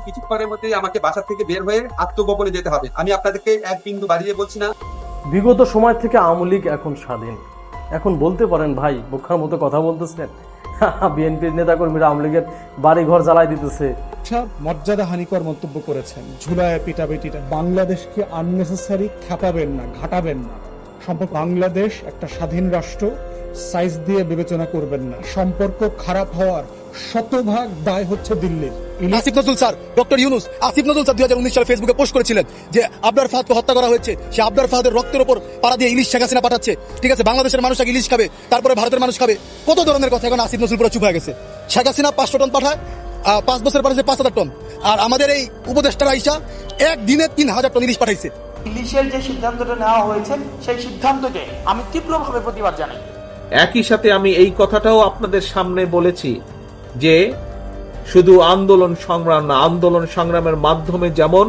কিছুক্ষণের মধ্যেই আমাকে বাসা থেকে বের হয়ে আত্মগোপনে যেতে হবে। আমি আপনাদেরকে এক বিন্দু বাড়িয়ে বলছি না। বিগত সময় থেকে আওয়ামী লীগ এখন স্বাধীন। এখন বলতে পারেন ভাই বোখার মতো কথা বলতেছেন, বিএনপির নেতাকর্মীরা আওয়ামী লীগের বাড়ি ঘর জ্বালাই দিতেছে। মর্যাদা হানিকর মন্তব্য করেছেন, ঝুলায় পিটাপিটিটা। বাংলাদেশকে আননেসেসারি খেপাবেন না, ঘাটাবেন না। বাংলাদেশ একটা স্বাধীন রাষ্ট্র, সাইজ দিয়ে বিবেচনা করবেন না। সম্পর্ক খারাপ হওয়ার শতভাগ দায় হচ্ছে দিল্লির। Asif Nazrul sir, doctor Yunus, Asif Nazrul sir 2019 সালে ফেসবুকে পোস্ট করেছিলেন যে আবরার ফাহাদকে হত্যা করা হয়েছে। সে আবরার ফাহাদের রক্তের উপর পাড়া দিয়ে ইলিশ শেখ হাসিনা পাঠাচ্ছে। ঠিক আছে, বাংলাদেশের মানুষ আগে ইলিশ খাবে, তারপরে ভারতের মানুষ খাবে। কত ধরনের কথা এখন আসিফ নজরুল পুরো চুপ হয়ে গেছে। শেখ হাসিনা 500 টন পাঠায়, 5 বছর পাঠাচ্ছে 5000 টন। আর আমাদের এই উপদেষ্টারা আইসা একদিনে 3000 টন ইলিশ পাঠাইছে। ইলিশের যে সিদ্ধান্তটা নেওয়া হয়েছে সেই সিদ্ধান্তকে আমি তীব্রভাবে প্রতিবাদ জানাই। একই সাথে আমি এই কথাটাও আপনাদের সামনে বলেছি যে শুধু আন্দোলন সংগ্রাম না, আন্দোলন সংগ্রামের মাধ্যমে যেমন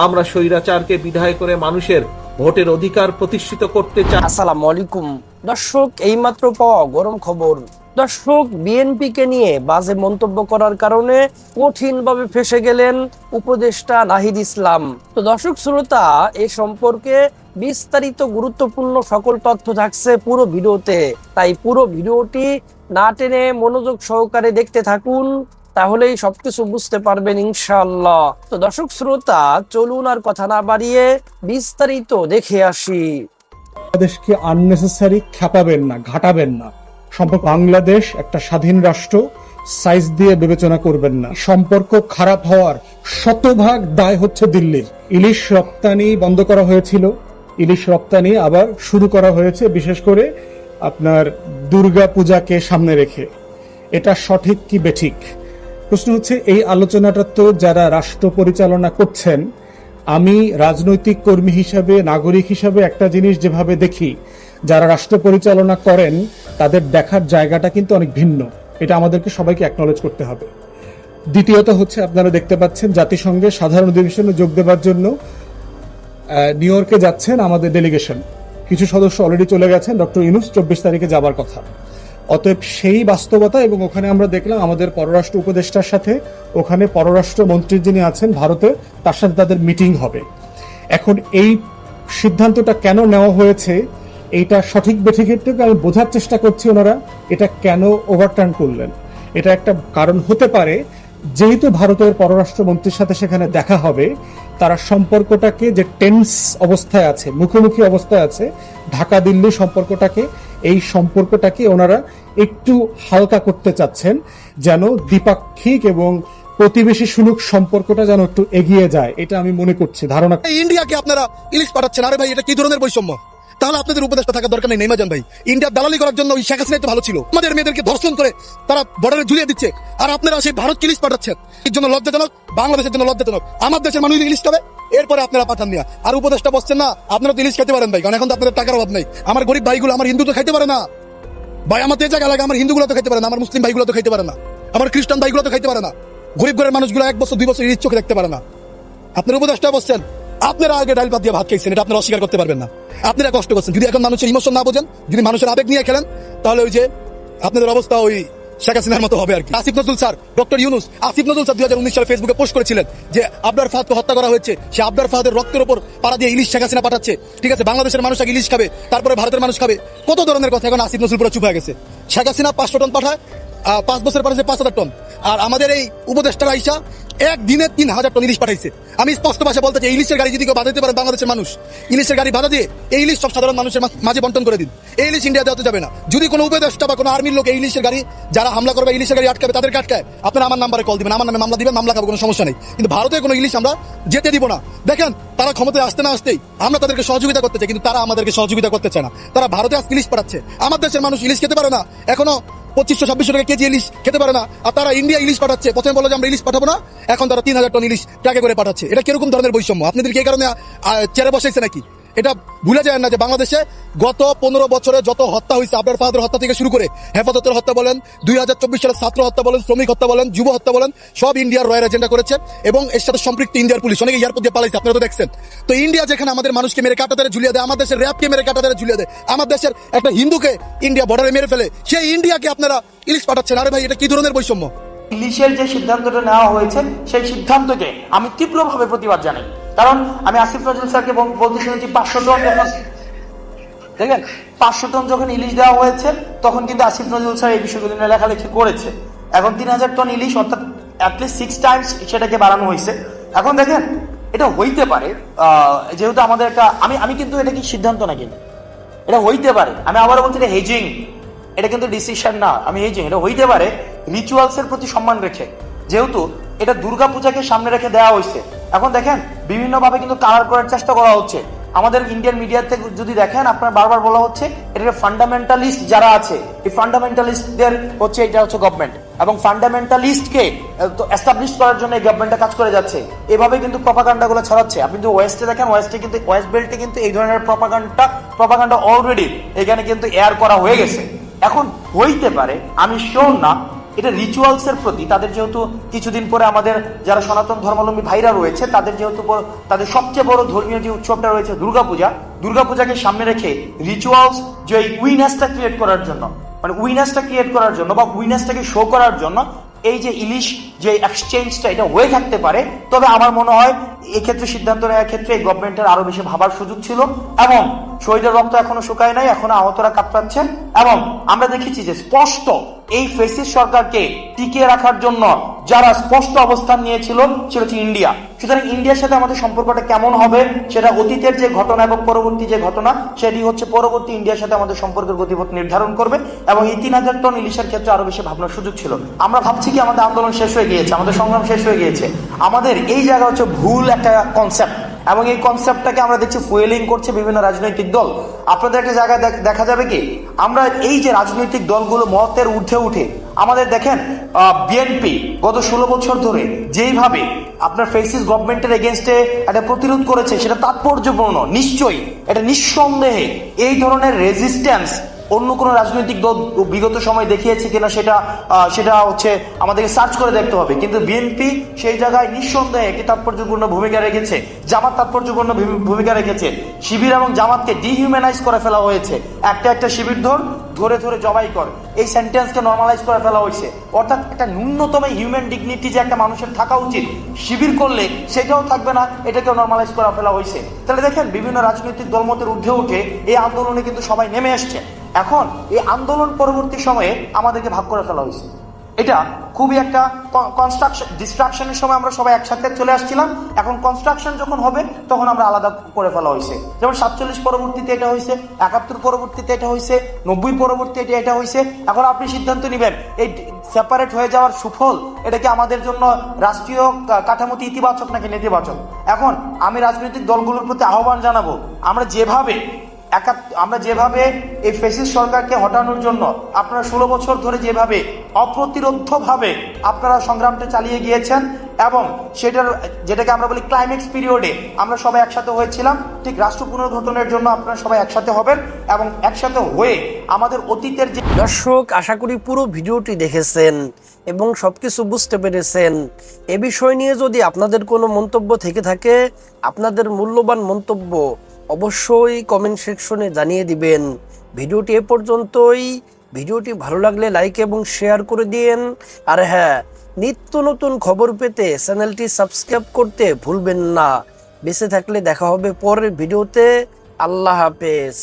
আমরা স্বৈরাচারকে বিদায় করে মানুষের ভোটের অধিকার প্রতিষ্ঠিত করতে চাই। আসসালামু আলাইকুম দর্শক, এইমাত্র পাওয়া গরম খবর। দর্শক, বিএনপি কে নিয়ে বাজে মন্তব্য করার কারণে কঠিনভাবে ফেঁসে গেলেন উপদেষ্টা নাহিদ ইসলাম। তো দর্শক শ্রোতা, এ সম্পর্কে বিস্তারিত গুরুত্বপূর্ণ সকল তথ্য থাকছে পুরো ভিডিওতে, তাই পুরো ভিডিওটি না টেনে মনোযোগ সহকারে দেখতে থাকুন, তাহলেই সবকিছু বুঝতে পারবেন ইনশাআল্লাহ। তো দর্শক শ্রোতা, চলুন আর কথা না বাড়িয়ে বিস্তারিত দেখে আসি। বাংলাদেশকে আননেসেসারি খেপাবেন না, ঘাটাবেন না। বাংলাদেশ একটা স্বাধীন রাষ্ট্র, সাইজ দিয়ে বিবেচনা করবেন না। সম্পর্ক খারাপ হওয়ার শতভাগ দায় হচ্ছে দিল্লির। ইলিশ রপ্তানি বন্ধ করা হয়েছিল, ইলিশ রপ্তানি আবার শুরু করা হয়েছে, বিশেষ করে আপনার দুর্গা পূজাকে সামনে রেখে। এটা সঠিক কি বেঠিক? প্রশ্ন হচ্ছে, এই আলোচনাটা তো যারা রাষ্ট্র পরিচালনা করছেন, আমি রাজনৈতিক কর্মী হিসাবে, নাগরিক হিসাবে একটা জিনিস যেভাবে দেখি, যারা রাষ্ট্র পরিচালনা করেন তাদের দেখার জায়গাটা কিন্তু অনেক ভিন্ন। এটা আমাদেরকে সবাইকে অ্যাকনলেজ করতে হবে। দ্বিতীয়ত হচ্ছে, আপনারা দেখতে পাচ্ছেন জাতিসংঘের সাধারণ অধিবেশনে যোগ দেওয়ার জন্য নিউ ইয়র্কে যাচ্ছেন আমাদের ডেলিগেশন। কিছু সদস্য অলরেডি চলে গেছেন, ডক্টর ইউনূস 24 তারিখে যাবার কথা। অতএব সেই বাস্তবতা, এবং ওখানে আমরা দেখলাম আমাদের পররাষ্ট্র উপদেষ্টার সাথে ওখানে পররাষ্ট্র মন্ত্রী যিনি আছেন ভারতে, তার সাথে তাদের মিটিং হবে। এখন এই সিদ্ধান্তটা কেন নেওয়া হয়েছে, এইটা সঠিক বেঠিকের থেকে আমি বোঝার চেষ্টা করছি ওনারা এটা কেন ওভারটার্ন করলেন। এটা একটা কারণ হতে পারে, যেহেতু ভারতের পররাষ্ট্রমন্ত্রীর সাথে সেখানে দেখা হবে, তারা সম্পর্কটাকে যে টেন্স অবস্থায় আছে, মুখোমুখি অবস্থায় আছে, ঢাকা দিল্লি সম্পর্কটাকে, এই সম্পর্কটাকে ওনারা একটু হালকা করতে চাচ্ছেন, যেন দ্বিপাক্ষিক এবং প্রতিবেশী সুলুক সম্পর্কটা যেন একটু এগিয়ে যায়। এটা আমি মনে করছি, ধারণা। ইন্ডিয়াকে আপনারা ইলিশ পাঠাচ্ছেন, আরে ভাই এটা কি ধরনের বৈষম্য? তাহলে আপনাদের উপদেষ্টা থাকার দরকার নেই নেইমাজান ভাই। ইন্ডিয়ার দালালি করার জন্য ওই শেখ হাসিনা তো ভালো ছিল। আমাদের মেয়েদেরকে ধর্ষণ করে তারা বর্ডারে ঝুলিয়ে দিচ্ছে, আর আপনারা সেই ভারতকে ইলিশ পাঠাচ্ছেন। এর জন্য লজ্জাজনক, বাংলাদেশের জন্য লজ্জাজনক। আমার দেশের মানুষ ইলিশ খাবে, এরপরে আপনারা পাঠান নিয়া। আর উপদেষ্টা বসছেন না, আপনারা তো ইলিশ খেতে পারেন ভাই, কারণ এখন তো আপনাদের টাকার অভাব নেই। আমার গরিব ভাইগুলো, আমার হিন্দু তো খাইতে পারে না ভাই। আমার এই জায়গা লাগে, আমার হিন্দুগুলো তো খাইতে পারে না, আমার মুসলিম ভাইগুলো তো খাইতে পারে না, আমার খ্রিস্টান ভাইগুলো তো খাইতে পারে না। গরিব ঘরের মানুষগুলো 1 বছর 2 বছর ইলিশ চোখে দেখতে পারে না। আপনার উপদেষ্টা বসছেন, আপনারা আগে ডাল ভাত দিয়ে ভাত খাইছেন, এটা আপনারা অস্বীকার করতে পারবেন না। আপনারা কষ্ট করছেন। যদি এখন মানুষের ইমোশন না বোঝেন, যদি মানুষের আবেগ নিয়ে খেলেন, তাহলে ওই যে আপনাদের অবস্থা ওই শেখ হাসিনার মতো হবে আর কি। Asif Nazrul sir, doctor Yunus, Asif Nazrul sir 2019 সালে ফেসবুকে পোস্ট করেছিলেন যে আবরার ফাহাদকে হত্যা করা হয়েছে। সে আবরার ফাহাদের রক্তের উপর পাড়া দিয়ে ইলিশ শেখ হাসিনা পাঠাচ্ছে। ঠিক আছে, বাংলাদেশের মানুষ আগে ইলিশ খাবে, তারপরে ভারতের মানুষ খাবে। কত ধরনের কথা এখন আসিফ নজরুল পুরো চুপ হয়ে গেছে। শেখ হাসিনা 500 টন পাঠায়, 5 বছর পাঠাচ্ছে 5000 টন। আর আমাদের এই উপদেষ্টারা আইসা একদিনে 3000 টন ইলিশ পাঠাইছে। আমি স্পষ্ট ভাষা বলতে চাই, ইলিশের গাড়ি যদি কেউ বাধা দিতে পারেন বাংলাদেশের মানুষ, ইলিশের গাড়ি বাধা দিয়ে এই ইলিশ সব সাধারণ মানুষের মাঝে বন্টন করে দিন। এই ইলিশ ইন্ডিয়া দেওয়া যাবে না। যদি কোনো উপদেষ্টা বা কোনো আর্মির লোক এই ইলিশের গাড়ি, যারা হামলা করবে ইলিশের গাড়ি আটকাবে, তাদেরকে আটকায়, আপনারা আমার নাম্বারে কল দিবেন, আমার নামে মামলা দিবেন, মামলা খাবো, কোনো সমস্যা নেই। কিন্তু ভারতের কোনো ইলিশ আমরা যেতে দিব না। দেখেন, তারা ক্ষমতায় আসতে না আসতেই আমরা তাদেরকে সহযোগিতা করতে চাই, কিন্তু তারা আমাদেরকে সহযোগিতা করতে চায় না। তারা ভারতে আজ ইলিশ পাঠাচ্ছে, আমার দেশের মানুষ ইলিশ খেতে পারে না, এখনো 2500-2600 টাকা কেজি ইলিশ খেতে পারে না। আর তারা ইন্ডিয়া ইলিশ পাঠাচ্ছে। প্রথমে বলে যে আমরা ইলিশ পাঠাবো না, এখন তারা 3000 টন ইলিশ ট্রাকে করে পাঠাচ্ছে। এটা কিরকম ধরনের বৈষম্য? আপনাদের কি এই কারণে চেয়ারে বসাইছে নাকি? এটা ভুলে যায় না যে বাংলাদেশে গত 15 বছরে যত হত্যা হয়েছে, আপনার ফাহাদের হত্যা থেকে শুরু করে হেফাজতের হত্যা বলেন, 2024 সালের ছাত্র হত্যা বলেন, শ্রমিক হত্যা বলেন, যুব হত্যা বলেন, সব ইন্ডিয়ার রয়্যাল এজেন্ডা করেছে এবং এর সাথে সম্পৃক্ত ইন্ডিয়ার পুলিশ। অনেকে এয়ারপোর্ট দিয়ে পালাইছে, আপনারা তো দেখছেন। তো ইন্ডিয়া যেখানে আমাদের মানুষকে মেরে কাঁটাতারে ঝুলিয়ে দেয়, আমার দেশের র্যাবকে মেরে কাঁটাতারে ঝুলিয়ে দেয়, আমার দেশের একটা হিন্দুকে ইন্ডিয়া বর্ডারে মেরে ফেলে, সেই ইন্ডিয়াকে আপনারা ইলিশ পাঠাচ্ছেন। আরে ভাই, এটা কি ধরনের বৈষম্য? ইলিশের যে সিদ্ধান্তটা নেওয়া হয়েছে সেই সিদ্ধান্তকে আমি তীব্রভাবে প্রতিবাদ জানাই। কারণ আমি আসিফ নজরুল স্যারকে বলতে শুনেছি 500 টন যখন দেখেন 500 টন যখন ইলিশ দেওয়া হয়েছে তখন কিন্তু আসিফ নজরুল স্যার এই বিষয়গুলো নিয়ে লেখালেখি করেছে। এখন 3000 টন ইলিশ অর্থাৎ অ্যাটলিস্ট 6 টাইমস সেটাকে বাড়ানো হয়েছে। এখন দেখেন এটা হইতে পারে, যেহেতু আমাদের একটা আমি কিন্তু এটা কি সিদ্ধান্ত না, কিন্তু এটা হইতে পারে, আমি আবারও বলছি এটা হেজিং, এটা কিন্তু ডিসিশন না, আমি হেজিং, এটা হইতে পারে রিচুয়ালস এর প্রতি সম্মান রেখে, যেহেতু এটা দুর্গাপূজাকে সামনে রেখে দেওয়া হয়েছে। এখন দেখেন বিভিন্নভাবে কিন্তু কালার করার চেষ্টা করা হচ্ছে। আমাদের ইন্ডিয়ান মিডিয়াতে যদি দেখেন, আপনার বারবার বলা হচ্ছে এটা ফান্ডামেন্টালিস্ট যারা আছে, এই ফান্ডামেন্টালিস্টদের হচ্ছে এটা হচ্ছে গভর্নমেন্ট, এবং ফান্ডামেন্টালিস্টকে এস্টাবলিশ করার জন্য এই গভর্নমেন্টটা কাজ করে যাচ্ছে। এভাবে কিন্তু প্রপাগান্ডাগুলো ছড়াচ্ছে। আপনি যদি ওয়েস্টে দেখেন, ওয়েস্টে কিন্তু ওয়েস্ট বেল্টে কিন্তু এই ধরনের প্রপাগান্ডা অলরেডি এখানে কিন্তু এয়ার করা হয়ে গেছে। এখন হইতে পারে, আমি শিওর না, এটা রিচুয়ালস এর প্রতি তাদের, যেহেতু কিছুদিন পরে আমাদের যারা সনাতন ধর্মাবলম্বী ভাইরা রয়েছে তাদের যেহেতু তাদের সবচেয়ে বড় ধর্মীয় যে উৎসবটা রয়েছে দুর্গাপূজাকে সামনে রেখে রিচুয়ালস যে উইনেসটা ক্রিয়েট করার জন্য, মানে উইনেসটা ক্রিয়েট করার জন্য বা উইনেসটাকে শো করার জন্য এই যে ইলিশ যে এক্সচেঞ্জটা এটা হয়ে থাকতে পারে। তবে আমার মনে হয় এক্ষেত্রে সিদ্ধান্ত নেওয়ার ক্ষেত্রে এই গভর্নমেন্টের আরো বেশি ভাবার সুযোগ ছিল, এবং শহীদের রক্ত এখনো শুকায় নাই, এখনো আহতরা কাঁপতাচ্ছেন। এবং আমরা দেখেছি যে স্পষ্ট এই ফেসিস্ট সরকারকে টিকিয়ে রাখার জন্য যারা স্পষ্ট অবস্থান নিয়েছিল সেটা হচ্ছে ইন্ডিয়া। সুতরাং ইন্ডিয়ার সাথে আমাদের সম্পর্কটা কেমন হবে সেটা অতীতের যে ঘটনা এবং পরবর্তী যে ঘটনা, সেটি হচ্ছে পরবর্তী ইন্ডিয়ার সাথে আমাদের সম্পর্কের গতিপথ নির্ধারণ করবে। এবং এই 3000 টন ইলিশের ক্ষেত্রে আরো বেশি ভাবনার সুযোগ ছিল। আমরা ভাবছি কি আমাদের আন্দোলন শেষ হয়ে গিয়েছে, আমাদের সংগ্রাম শেষ হয়ে গিয়েছে, আমাদের এই জায়গা হচ্ছে ভুল একটা কনসেপ্ট, এবং এই কনসেপ্টটাকে আমরা দেখছি ফুয়েলিং করছে বিভিন্ন রাজনৈতিক দল। আপনাদের একটা জায়গায় দেখা যাবে কি, আমরা এই যে রাজনৈতিক দলগুলো মতের ঊর্ধ্বে উঠে, আমাদের দেখেন বিএনপি গত 16 বছর ধরে যেইভাবে আপনার ফেসিস গভর্নমেন্টের এগেনস্টে একটা প্রতিরোধ করেছে, সেটা তাৎপর্যপূর্ণ। নিশ্চয়ই এটা নিঃসন্দেহে এই ধরনের রেজিস্ট্যান্স অন্য কোনো রাজনৈতিক দল বিগত সময় দেখিয়েছে কিনা সেটা হচ্ছে আমাদেরকে সার্চ করে দেখতে হবে। কিন্তু বিএনপি সেই জায়গায় নিঃসন্দেহে একটি তাৎপর্যপূর্ণ ভূমিকা রেখেছে, জামাত তাৎপর্যপূর্ণ ভূমিকা রেখেছে। শিবির এবং জামাতকে ডিহিউম্যানাইজ করে ফেলা হয়েছে, একটা শিবির ধরে জবাই কর, এই সেন্টেন্সকে নর্মালাইজ করে ফেলা হয়েছে। অর্থাৎ একটা ন্যূনতম হিউম্যান ডিগনিটি যে একটা মানুষের থাকা উচিত, শিবির করলে সেটাও থাকবে না, এটাকেও নর্মালাইজ করে ফেলা হয়েছে। তাহলে দেখেন বিভিন্ন রাজনৈতিক দলমতের ঊর্ধ্বে উঠে এই আন্দোলনে কিন্তু সবাই নেমে এসছে। এখন এই আন্দোলন পরবর্তী সময়ে আমাদেরকে ভাগ করে ফেলা হয়েছে। এটা খুবই একটা ডিস্ট্রাকশনের সময় আমরা সবাই একসাথে চলে আসছিলাম, এখন কনস্ট্রাকশন যখন হবে তখন আমরা আলাদা করে ফেলা হয়েছে। যেমন 47 পরবর্তীতে এটা হয়েছে, 71 পরবর্তীতে এটা হয়েছে, 90 পরবর্তীতে এটা হয়েছে। এখন আপনি সিদ্ধান্ত নেবেন এই সেপারেট হয়ে যাওয়ার সুফল এটা কি আমাদের জন্য রাষ্ট্রীয় কাঠামোতে ইতিবাচক নাকি নেতিবাচক। এখন আমি রাজনৈতিক দলগুলোর প্রতি আহ্বান জানাবো, আমরা যেভাবে এই ফেসিস্ট সরকারকে হটানোর জন্য আপনারা 16 বছর ধরে যেভাবে অপ্রতিরোধ্যভাবে আপনারা সংগ্রামটা চালিয়ে গিয়েছেন, এবং যেটাকে আমরা বলি ক্লাইম্যাক্স পিরিয়ডে আমরা সবাই একসাথে হয়েছিলাম, ঠিক রাষ্ট্র পুনর্গঠনের জন্য আপনারা সবাই একসাথে হবেন এবং একসাথে হয়ে আমাদের অতীতের যে। দর্শক, আশা করি পুরো ভিডিওটি দেখেছেন এবং সবকিছু বুঝতে পেরেছেন। এ বিষয় নিয়ে যদি আপনাদের কোনো মন্তব্য থেকে থাকে, আপনাদের মূল্যবান মন্তব্য অবশ্যই কমেন্ট সেকশনে জানিয়ে দিবেন। ভিডিওটি এ পর্যন্তই। ভিডিওটি ভালো লাগলে লাইক এবং শেয়ার করে দিন। আর হ্যাঁ, নিত্য নতুন খবর পেতে চ্যানেলটি সাবস্ক্রাইব করতে ভুলবেন না। বেঁচে থাকলে দেখা হবে পরের ভিডিওতে। আল্লাহ হাফেজ।